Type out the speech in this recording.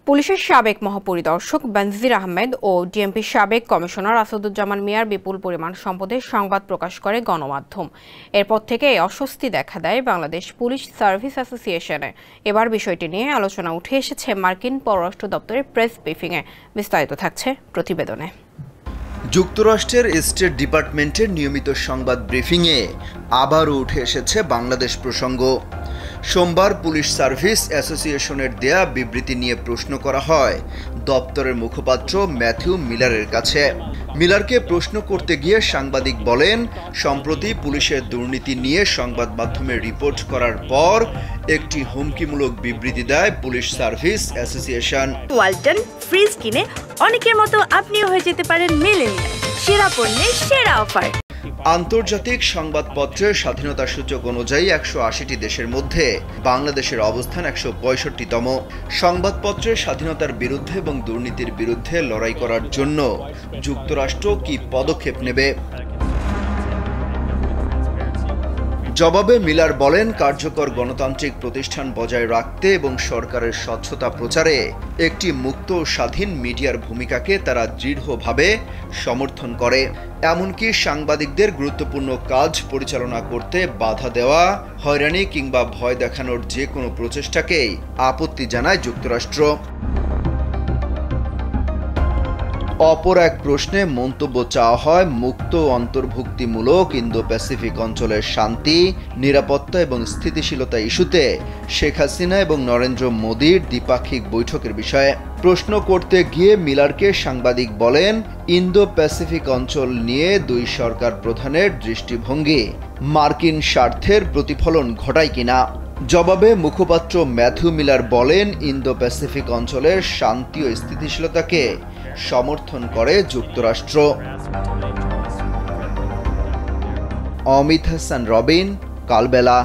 পুলিশের সাবেক মহাপরিদর্শক বেনজির আহমেদ ও ডিএমপির সাবেক কমিশনার আসাদুজ্জামান মিয়ার বিপুল পরিমাণ সম্পদের সংবাদ প্রকাশ করে গণমাধ্যম। এরপর থেকে অস্বস্তি দেখা দেয় বাংলাদেশ পুলিশ সার্ভিস অ্যাসোসিয়েশনে। এবার বিষয়টি নিয়ে আলোচনা উঠে এসেছে মার্কিন পররাষ্ট্র দপ্তরের প্রেস ব্রিফিংয়ে। বিস্তারিত থাকছে প্রতিবেদনে। যুক্তরাষ্ট্রের স্টেট ডিপার্টমেন্টের নিয়মিত সংবাদ ব্রিফিংয়ে আবারও উঠে এসেছে বাংলাদেশ প্রসঙ্গ। সোমবার পুলিশ সার্ভিস অ্যাসোসিয়েশনের দেয়া বিবৃতি নিয়ে প্রশ্ন করা হয় দপ্তরের মুখপাত্র ম্যাথিউ মিলারের কাছে। মিলারকে প্রশ্ন করতে গিয়ে সাংবাদিক বলেন, সম্প্রতি পুলিশের দুর্নীতি নিয়ে সংবাদ মাধ্যমে রিপোর্ট করার পর একটি হুমকিমূলক বিবৃতি দেয় police service association. Walton fridge কিনে অনেকের মতো আপনিও হয়ে যেতে পারেন মিলেনিয়াল। সেরা পণ্যের সেরা অফার। আন্তর্জাতিক সংবাদপত্রের স্বাধীনতা সূচক অনুযায়ী ১৮০টি দেশের মধ্যে বাংলাদেশের অবস্থান ১৬৫তম। সংবাদপত্রের স্বাধীনতার বিরুদ্ধে এবং দুর্নীতির বিরুদ্ধে লড়াই করার জন্য যুক্তরাষ্ট্র কি পদক্ষেপ নেবে? জবাবে মিলার বলেন, কার্যকর গণতান্ত্রিক প্রতিষ্ঠান বজায় রাখতে এবং সরকারের স্বচ্ছতা প্রচারে একটি মুক্ত ও স্বাধীন মিডিয়ার ভূমিকাকে তারা দৃঢ়ভাবে সমর্থন করে। এমনকি সাংবাদিকদের গুরুত্বপূর্ণ কাজ পরিচালনা করতে বাধা দেওয়া, হয়রানি কিংবা ভয় দেখানোর যে কোনো প্রচেষ্টাকেই আপত্তি জানায় যুক্তরাষ্ট্র। অপর এক প্রশ্নে মন্তব্য চাওয়া হয় মুক্ত অন্তর্ভুক্তিমূলক ইন্দো প্যাসিফিক অঞ্চলের শান্তি, নিরাপত্তা এবং স্থিতিশীলতা ইস্যুতে শেখ হাসিনা এবং নরেন্দ্র মোদীর দ্বিপাক্ষিক বৈঠকের বিষয়ে প্রশ্ন করতে গিয়ে মিলারকে সাংবাদিক বলেন, ইন্দো প্যাসিফিক অঞ্চল নিয়ে দুই সরকার প্রধানের দৃষ্টিভঙ্গি মার্কিন স্বার্থের প্রতিফলন ঘটায় কিনা। জবাবে মুখপাত্র ম্যাথিউ মিলার বলেন, ইন্দো প্যাসিফিক অঞ্চলের শান্তি ও স্থিতিশীলতাকে সমর্থন করে যুক্তরাষ্ট্র। অমিত হাসান রবিন, কালবেলা।